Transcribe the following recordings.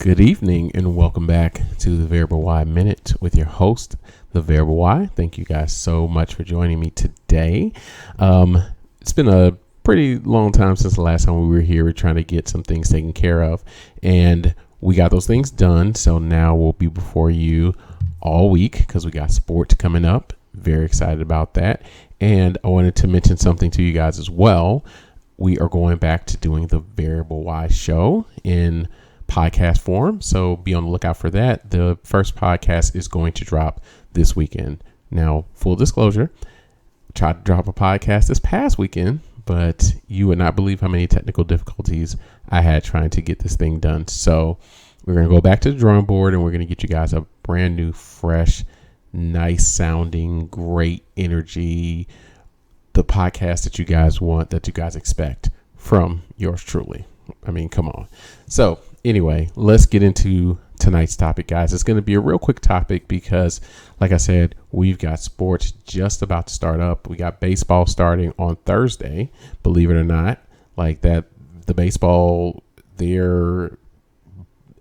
Good evening and welcome back to the Variable Y Minute with your host, the Variable Y. Thank you guys so much for joining me today. It's been a pretty long time since the last time we were here. We're trying to get some things taken care of, and we got those things done. So now we'll be before you all week because we got sports coming up. Very excited about that. And I wanted to mention something to you guys as well. We are going back to doing the Variable Y show in podcast form, so be on the lookout for that. The first podcast is going to drop this weekend. Now, full disclosure, I tried to drop a podcast this past weekend, but you would not believe how many technical difficulties I had trying to get this thing done. So we're going to go back to the drawing board and we're going to get you guys a brand new, fresh, nice sounding, great energy, the podcast that you guys want, that you guys expect from yours truly. I mean, come on. So anyway, let's get into tonight's topic, guys. It's going to be a real quick topic because, like I said, we've got sports just about to start up. We got baseball starting on Thursday, believe it or not. Like that, the baseball, they're,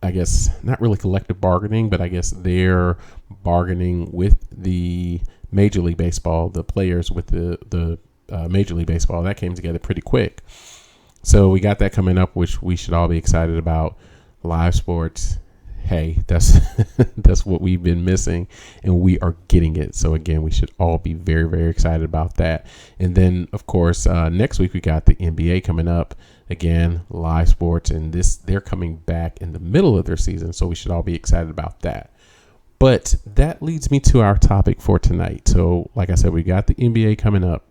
I guess, not really collective bargaining, but I guess they're bargaining with the Major League Baseball, the players with the Major League Baseball. That came together pretty quick. So we got that coming up, which we should all be excited about. Live sports, hey, that's that's what we've been missing, and we are getting it. So again, we should all be very, very excited about that. And then, of course, next week we got the NBA coming up. Again, live sports, and they're coming back in the middle of their season, so we should all be excited about that. But that leads me to our topic for tonight. So, like I said, we got the NBA coming up,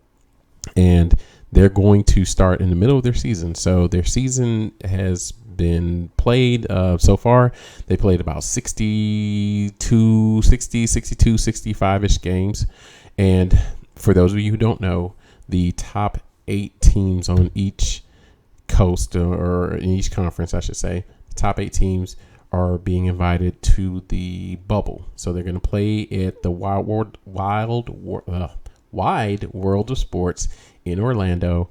and they're going to start in the middle of their season. So their season has been played so far. They played about 65-ish games. And for those of you who don't know, the top 8 teams on each coast, or in each conference, I should say, the top 8 teams are being invited to the bubble. So they're going to play at the Wide World of Sports in Orlando,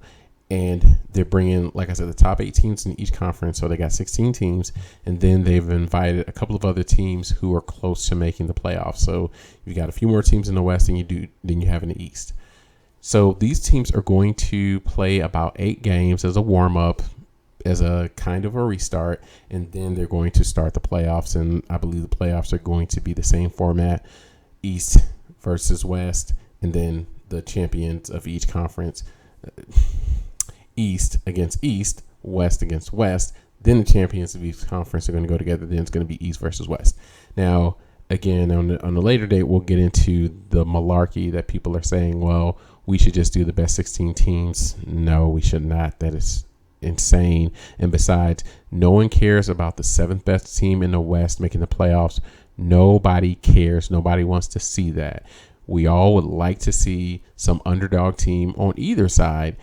and they're bringing, like I said, the top 8 teams in each conference. So they got 16 teams, and then they've invited a couple of other teams who are close to making the playoffs. So you've got a few more teams in the West than you have in the East. So these teams are going to play about 8 games as a warm-up, as a kind of a restart, and then they're going to start the playoffs. And I believe the playoffs are going to be the same format, East versus West, and then the champions of each conference, East against East, West against West. Then the champions of each conference are going to go together. Then it's going to be East versus West. Now, again, on the later date, we'll get into the malarkey that people are saying, well, we should just do the best 16 teams. No, we should not. That is insane. And besides, no one cares about the 7th best team in the West making the playoffs. Nobody cares. Nobody wants to see that. We all would like to see some underdog team on either side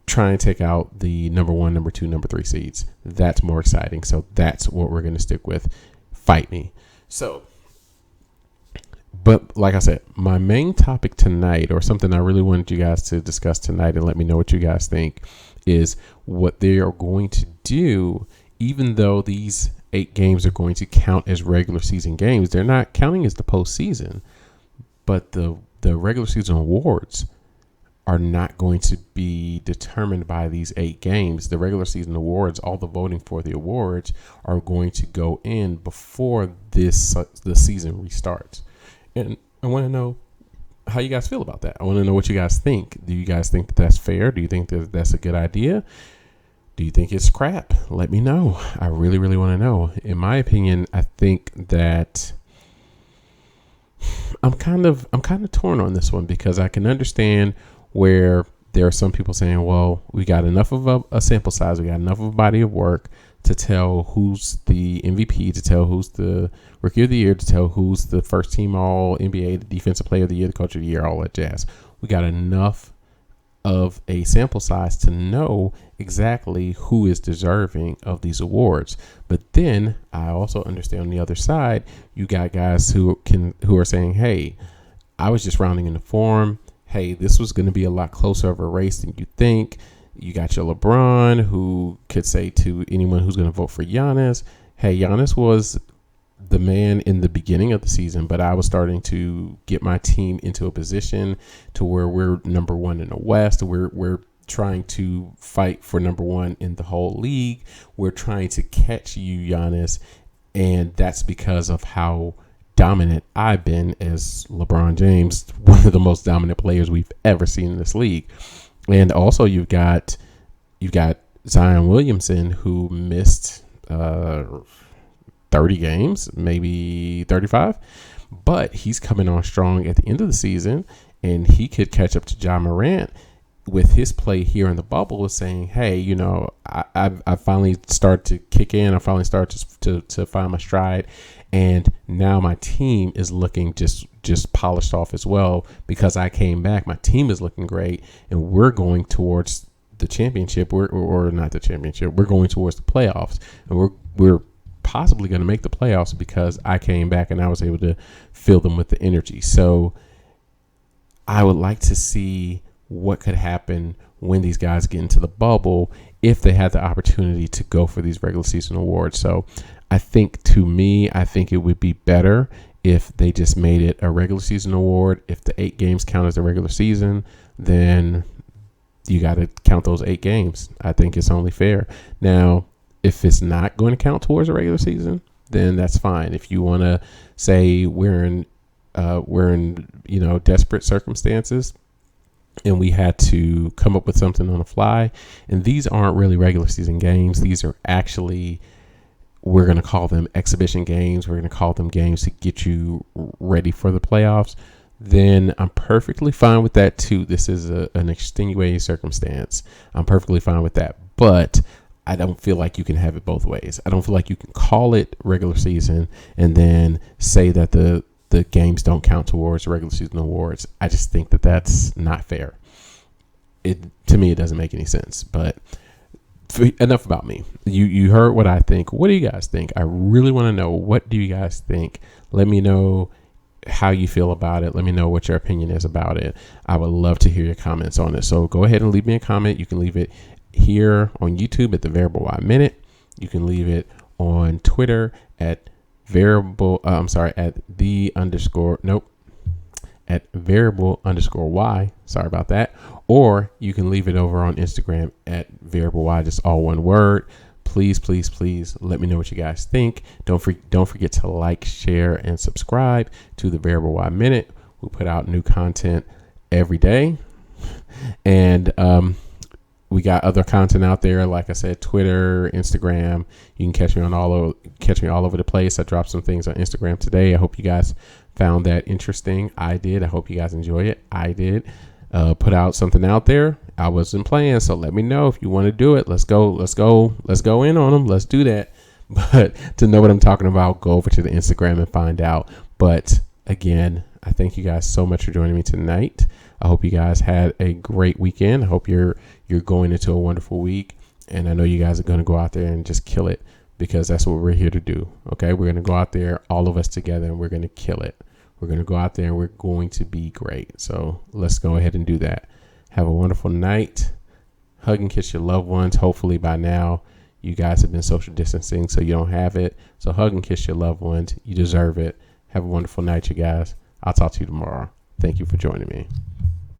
try and take out the number 1, number 2, number 3 seeds. That's more exciting. So that's what we're going to stick with. Fight me. So, but like I said, my main topic tonight, or something I really wanted you guys to discuss tonight and let me know what you guys think, is what they are going to do. Even though these 8 games are going to count as regular season games, they're not counting as the postseason. But the regular season awards are not going to be determined by these 8 games. The regular season awards, all the voting for the awards, are going to go in before the season restarts. And I want to know how you guys feel about that. I want to know what you guys think. Do you guys think that that's fair? Do you think that that's a good idea? Do you think it's crap? Let me know. I really, really want to know. In my opinion, I think that I'm kind of torn on this one, because I can understand where there are some people saying, well, we got enough of a sample size, we got enough of a body of work to tell who's the MVP, to tell who's the Rookie of the Year, to tell who's the first team All NBA, the Defensive Player of the Year, the Coach of the Year, all that jazz. We got enough of a sample size to know exactly who is deserving of these awards. But then I also understand on the other side, you got guys who are saying, hey, I was just rounding in the form. Hey, this was going to be a lot closer of a race than you think. You got your LeBron, who could say to anyone who's going to vote for Giannis, hey, Giannis was the man in the beginning of the season, but I was starting to get my team into a position to where we're number one in the West. We're trying to fight for number one in the whole league. We're trying to catch you, Giannis, and that's because of how dominant I've been as LeBron James, one of the most dominant players we've ever seen in this league. And also you've got Zion Williamson, who missed 30 games, maybe 35, but he's coming on strong at the end of the season, and he could catch up to Ja Morant with his play here in the bubble, is saying, hey, you know, I finally started to kick in. I finally started to find my stride. And now my team is looking just polished off as well because I came back. My team is looking great, and we're going towards the championship, or not the championship. We're going towards the playoffs, and we're possibly going to make the playoffs because I came back and I was able to fill them with the energy. So I would like to see what could happen when these guys get into the bubble if they had the opportunity to go for these regular season awards. So I think it would be better if they just made it a regular season award. If the 8 games count as a regular season, then you got to count those 8 games. I think it's only fair. Now, if it's not going to count towards a regular season, then that's fine. If you want to say we're in desperate circumstances and we had to come up with something on the fly, and these aren't really regular season games. These are actually, we're going to call them exhibition games. We're going to call them games to get you ready for the playoffs. Then I'm perfectly fine with that too. This is an extenuating circumstance. I'm perfectly fine with that. But I don't feel like you can have it both ways. I don't feel like you can call it regular season and then say that the games don't count towards regular season awards. I just think that that's not fair. To me, it doesn't make any sense. But enough about me. You heard what I think. What do you guys think? I really want to know, what do you guys think? Let me know how you feel about it. Let me know what your opinion is about it. I would love to hear your comments on it. So go ahead and leave me a comment. You can leave it here on YouTube at the Variable Y Minute. You can leave it on Twitter at variable. At variable underscore Y. Sorry about that. Or you can leave it over on Instagram at variable Y, just all one word. Please, please, please let me know what you guys think. Don't forget to like, share, and subscribe to the Variable Y Minute. We put out new content every day. And we got other content out there, like I said, Twitter, Instagram. You can catch me all over the place. I dropped some things on Instagram today. I hope you guys found that interesting. I did. I hope you guys enjoy it. I did. Put out something out there. I wasn't playing, so let me know if you want to do it. Let's go in on them. Let's do that. But to know what I'm talking about, go over to the Instagram and find out. But again, I thank you guys so much for joining me tonight. I hope you guys had a great weekend. I hope you're going into a wonderful week, and I know you guys are going to go out there and just kill it, because that's what we're here to do. Okay, we're going to go out there, all of us together, and we're going to kill it. We're going to go out there and we're going to be great. So let's go ahead and do that. Have a wonderful night. Hug and kiss your loved ones. Hopefully by now you guys have been social distancing so you don't have it. So hug and kiss your loved ones. You deserve it. Have a wonderful night, you guys. I'll talk to you tomorrow. Thank you for joining me.